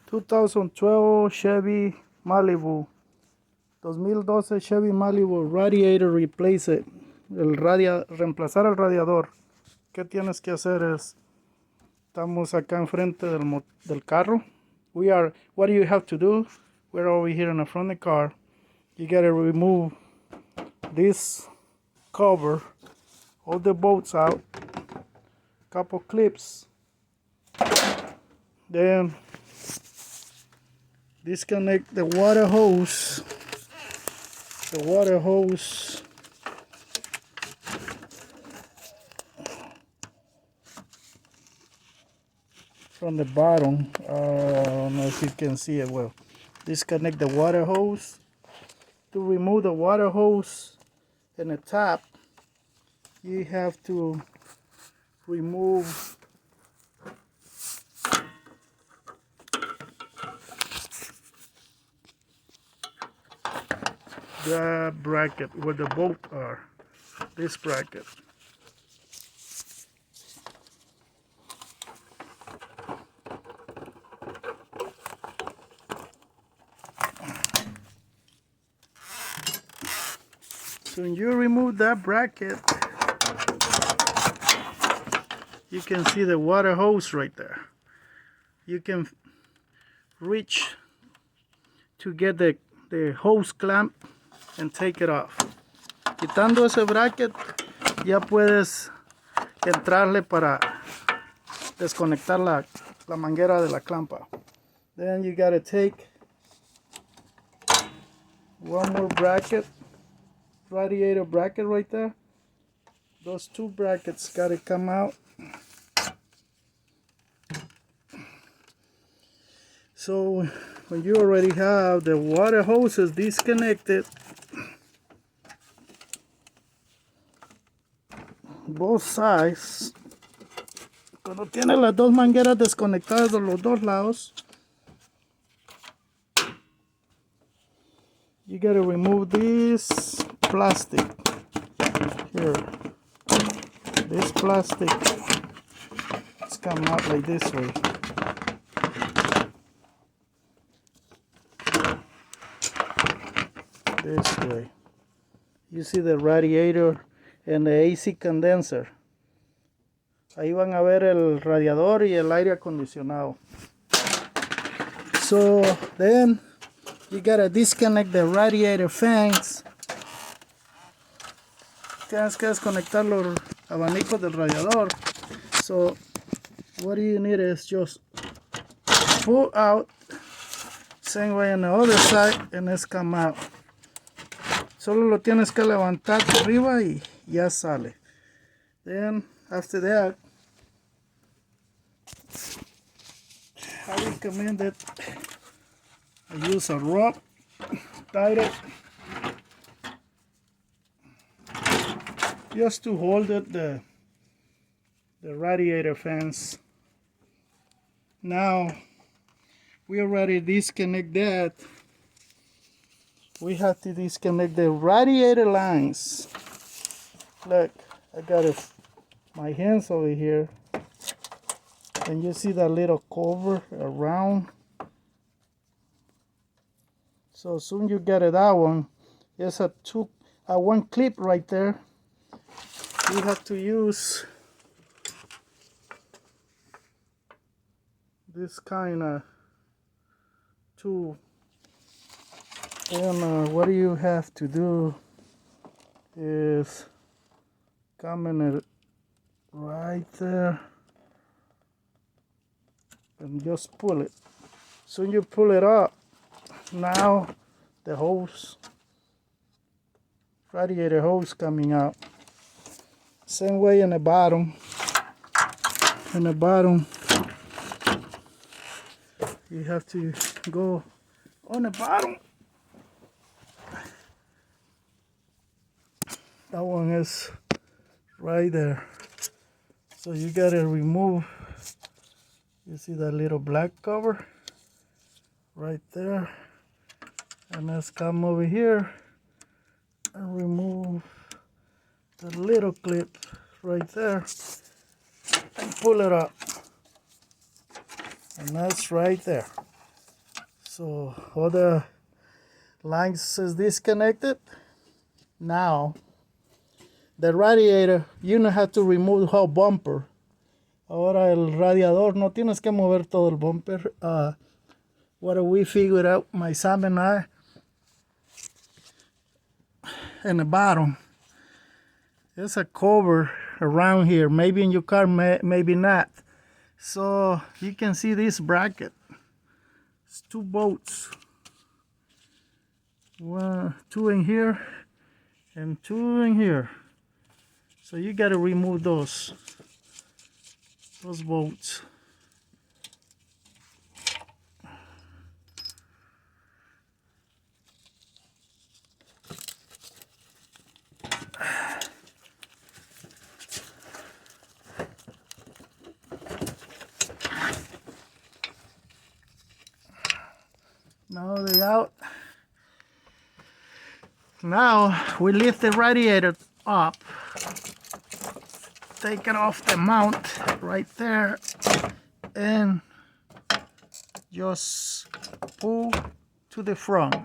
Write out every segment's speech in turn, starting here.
2012 Chevy Malibu. 2012 Chevy Malibu Radiator Replace. Reemplazar el radiador. ¿Qué tienes que hacer es? Estamos acá enfrente del carro. What do you have to do? We're over here in the front of the car. You gotta remove this cover, all the bolts out, couple clips. Then disconnect the water hose. From the bottom. I don't know if you can see it well. Disconnect the water hose. To remove the water hose and the tap, you have to remove the bracket where the bolts are. This bracket. So when you remove that bracket, you can see the water hose right there. You can reach to get the hose clamp and take it off. Quitando ese bracket, ya puedes entrarle para desconectar la manguera de la clampa. Then you gotta take one more bracket, radiator bracket right there. Those two brackets gotta come out. So when you already have the water hoses disconnected, both sides, cuando tiene las dos mangueras desconectadas de los dos lados, you gotta remove this plastic here. This plastic, it's come out like this way. This way. You see the radiator and the AC condenser. Ahí van a ver el radiador y el aire acondicionado. So then you gotta disconnect the radiator fans. Tienes que desconectar los abanicos del radiador. So what you need is just pull out, same way on the other side, and it's come out. Solo lo tienes que levantar arriba y ya sale. Then after that, I recommend that I use a rope, tie it, just to hold it, the radiator fans. Now we already disconnect that. We have to disconnect the radiator lines. Look, I got my hands over here, and you see that little cover around. So as soon you get it that one, there's one clip right there. You have to use this kind of tool. And what you have to do is come in it right there and just pull it. Soon you pull it up, now the hose, radiator hose coming out. Same way in the bottom. In the bottom, you have to go on the bottom. That one is right there. So you gotta remove, you see that little black cover right there. And let's come over here and remove the little clip right there and pull it up. And that's right there. So all the lines is disconnected. Now the radiator, you don't have to remove the whole bumper. Ahora el radiador, no tienes que mover todo el bumper. What we figured out, my son and I, in the bottom, there's a cover around here. Maybe in your car, maybe not. So you can see this bracket. It's 2 bolts. 2 in here and 2 in here. So you got to remove those bolts. Now they out. Now we lift the radiator up, take it off the mount right there, and just pull to the front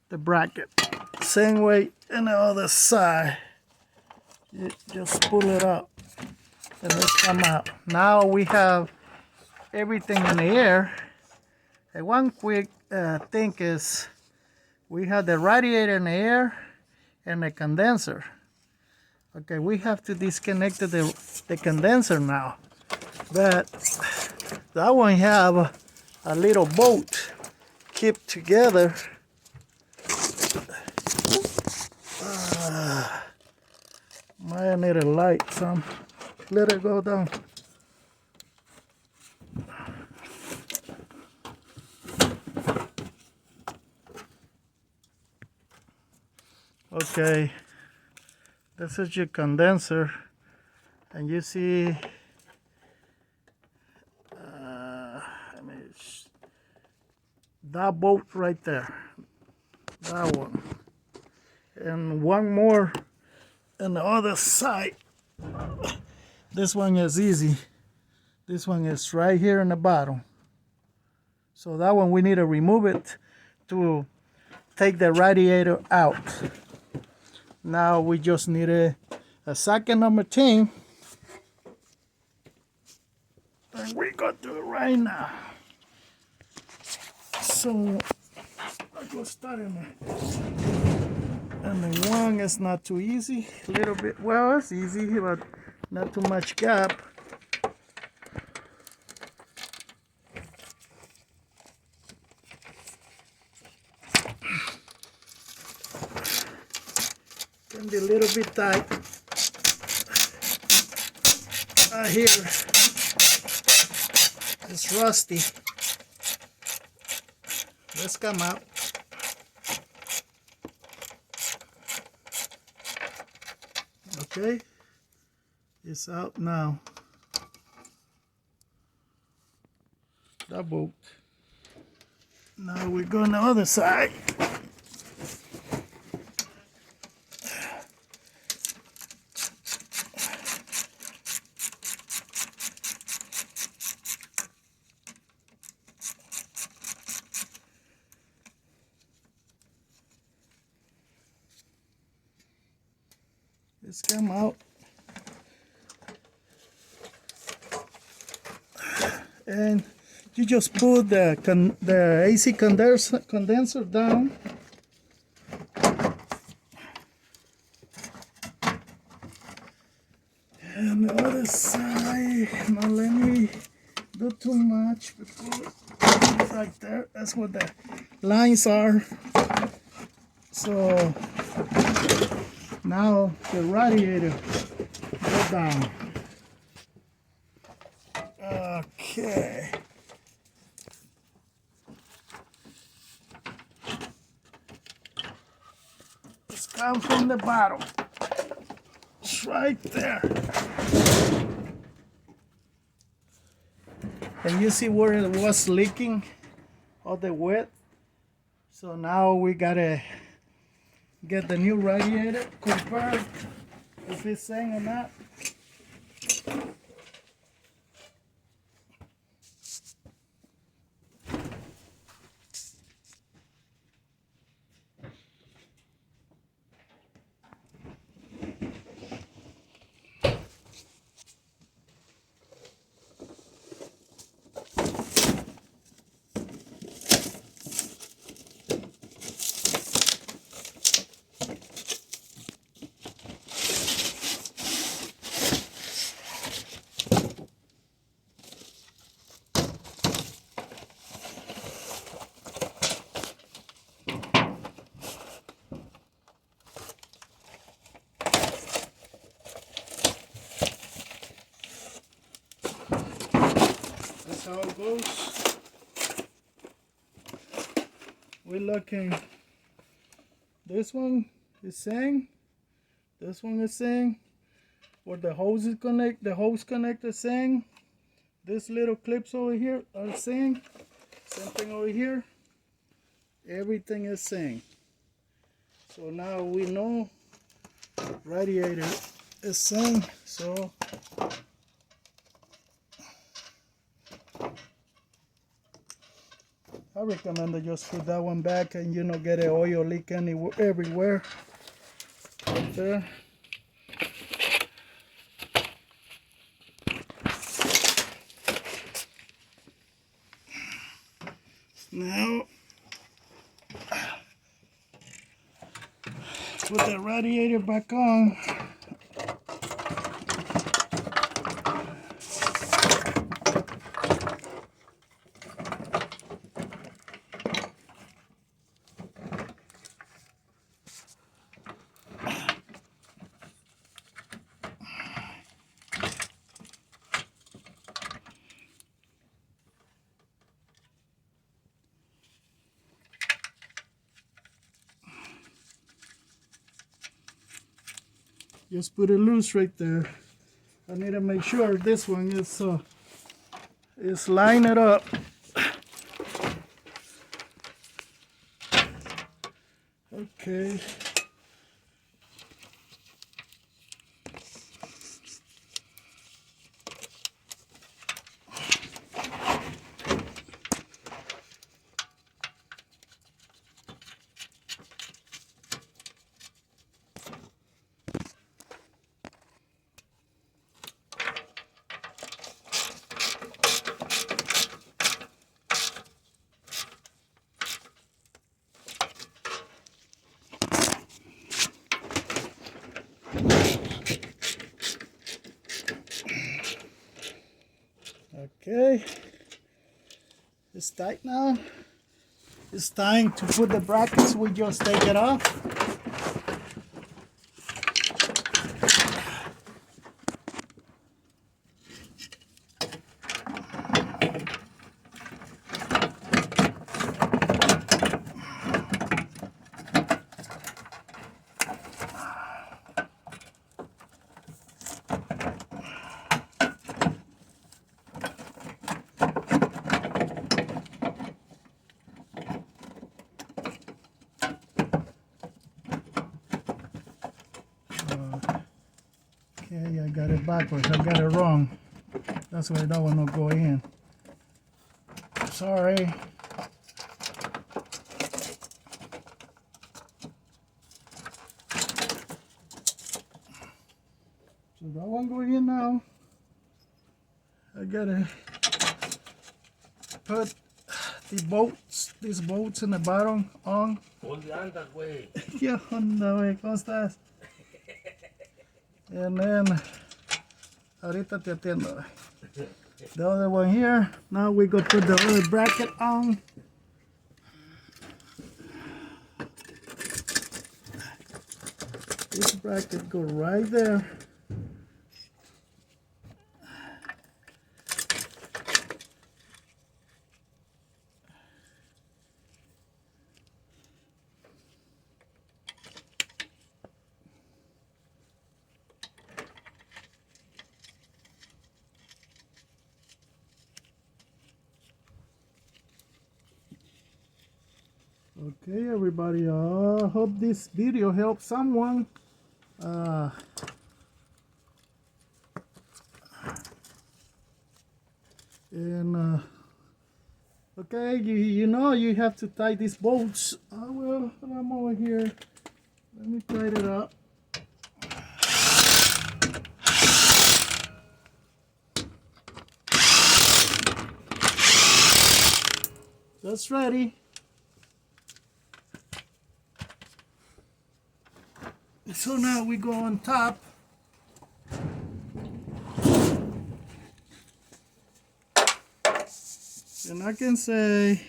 the bracket. Same way in the other side. You just pull it up and it come out. Now we have everything in the air. And one quick thing is we have the radiator in the air and the condenser. Okay, we have to disconnect the condenser now. But that one have a little bolt keep together. Might need a light, some. Let it go down. Okay, this is your condenser, and you see that bolt right there, that one, and one more on the other side. This one is easy. This one is right here in the bottom. So that one we need to remove it to take the radiator out. Now we just need a socket number 10. And we're going to do it right now. So I go start in there. And the one is not too easy. A little bit, well, it's easy, but not too much gap. Can be a little bit tight. Here, it's rusty. Let's come out. Okay, it's out now. That bolt. Now we go on the other side. It's come out. And you just put the AC condenser down. And the other side, now let me do too much because right there, that's what the lines are. So now the radiator go down. Okay. Let's come from the bottom. It's right there. And you see where it was leaking, all the wet. So now we gotta get the new radiator compared if it's saying or not. goes. We're looking. This one is saying. This one is saying. Where the hose is connect. The hose connector saying. This little clips over here are saying. Same thing over here. Everything is saying. So now we know radiator is saying. So I recommend that just put that one back and get an oil leak everywhere. Right there. Now put the radiator back on. Just put it loose right there. I need to make sure this one is line it up. Okay. Okay, it's tight now. It's time to put the brackets. We just take it off. Okay, I got it backwards. I got it wrong. That's why that one will go in. Sorry. So that one go in now. I gotta put these bolts in the bottom on. ¿Dónde andas, güey? Yeah, onda, güey. ¿Cómo estás? And then, ahorita te atiendo. The other one here. Now we go put the other bracket on. This bracket go right there. Okay, everybody, I hope this video helps someone. Okay, you know you have to tie these bolts. Well, I'm over here. Let me tie it up. That's ready. So now we go on top. And I can say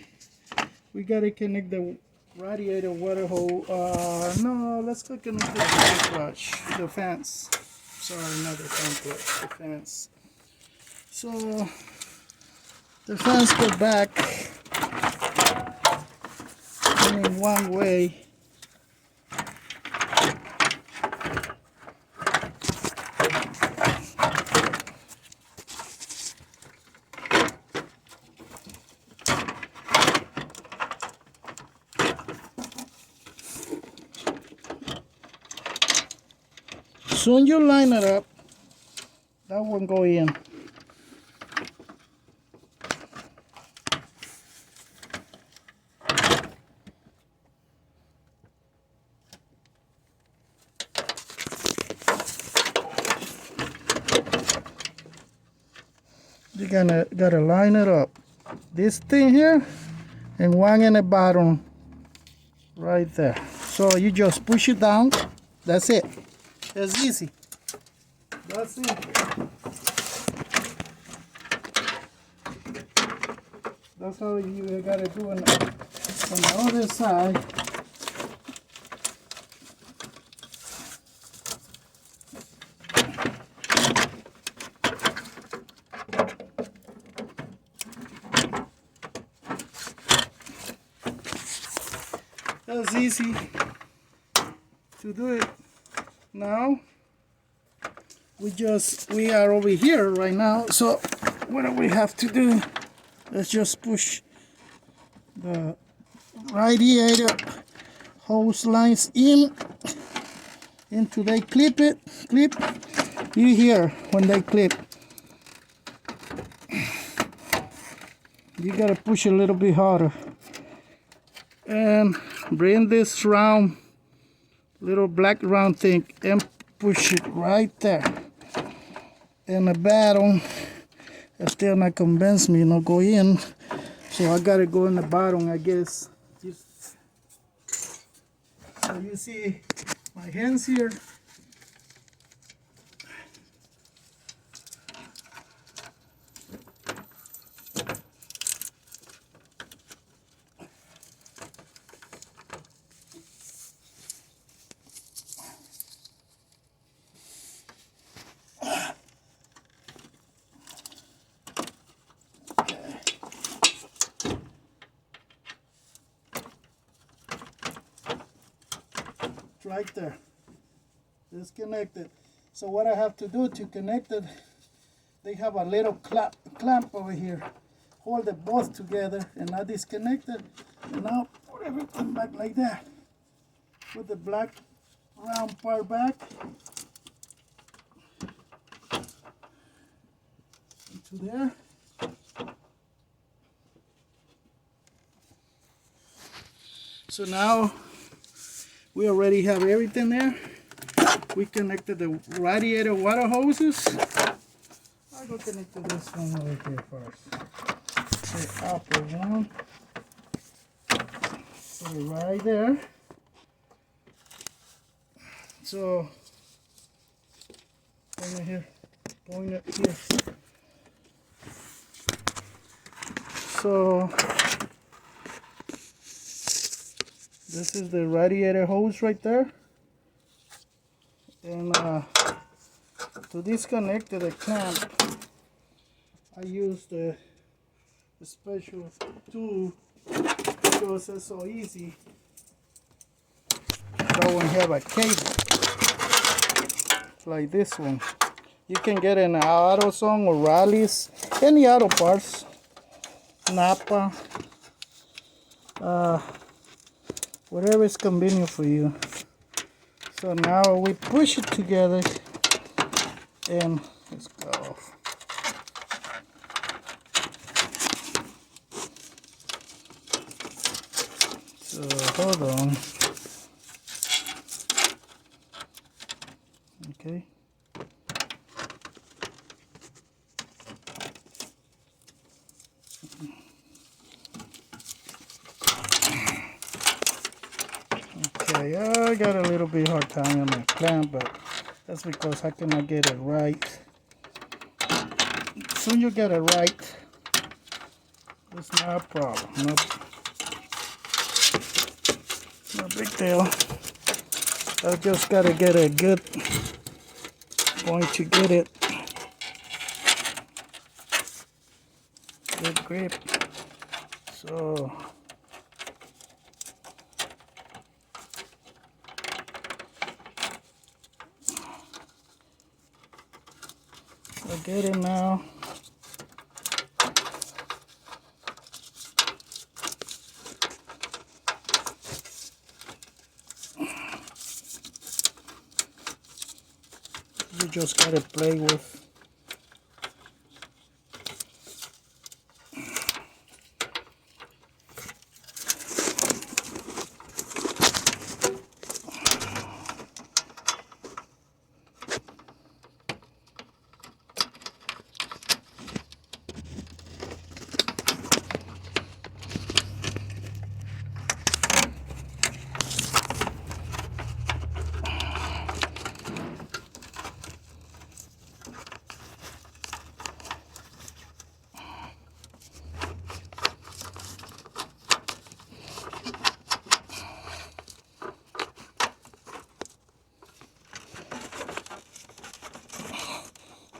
we gotta connect the radiator water hose. No, let's go connect the fan clutch, the fence. Sorry, not the fan clutch, the fence. So the fans go back in one way. Soon you line it up, that one go in. You gotta line it up. This thing here and one in the bottom right there. So you just push it down. That's it. It's easy. That's it. That's how you gotta do it on the other side. That's easy to do it. Now we are over here right now, so what do we have to do? Let's just push the radiator hose lines into they clip. You hear when they clip. You gotta push a little bit harder and bring this round little black round thing and push it right there. And the bottom is still not convinced me, not go in, so I gotta go in the bottom, I guess. So you see my hands here. Right there, disconnected. So what I have to do to connect it, they have a little clamp over here, hold it both together, and I disconnect it, and now put everything back like that. Put the black round part back into there. So now we already have everything there. We connected the radiator water hoses. I'll go connect to this one over here first. The upper one. So right there. So point it here. So this is the radiator hose right there, and to disconnect the clamp, I used a special tool because it's so easy. That one have a cable like this one. You can get an AutoZone or Rally's, any auto parts, Napa. Whatever is convenient for you. So now we push it together and let's go. So hold on. Okay. Okay, I got a little bit hard time on my clamp, but that's because I cannot get it right. Soon you get it right, it's not a problem. No big deal. I just gotta get a good point to get it. Get grip. So I get it now. You just gotta play with.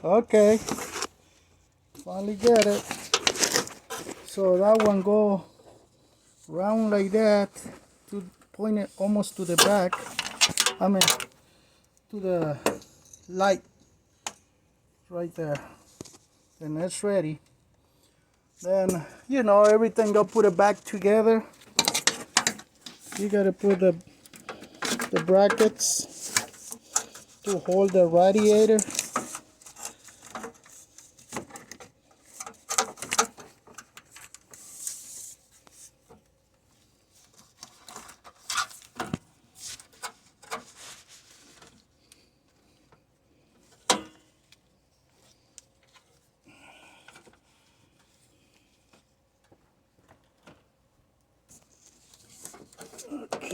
Okay, finally get it. So that one go round like that, to point it almost to the back. I mean, to the light right there. And that's ready. Then, you know, everything go put it back together. You gotta put the brackets to hold the radiator.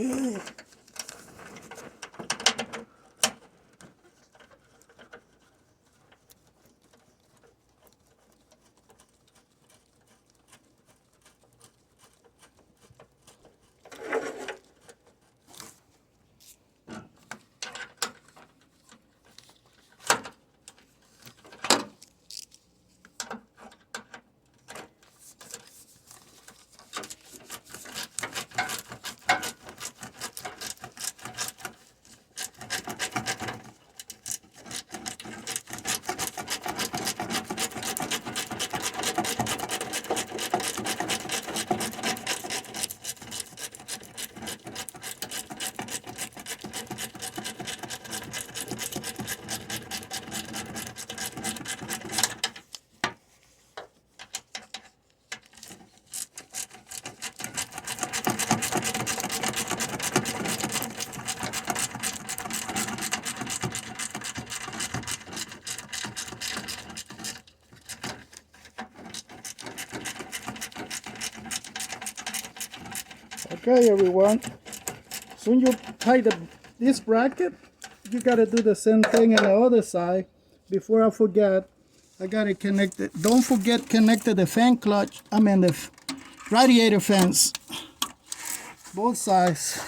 Okay. Okay, everyone. Soon you tie this bracket, you gotta do the same thing on the other side. Before I forget, I gotta connect it. Don't forget connected the fan clutch. I mean the radiator fans, both sides.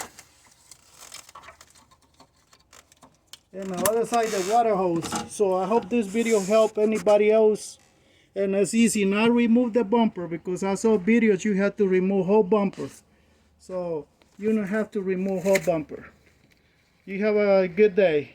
And the other side the water hose. So I hope this video help anybody else. And it's easy. Now remove the bumper, because I saw videos you had to remove whole bumper. So you don't have to remove whole bumper. You have a good day.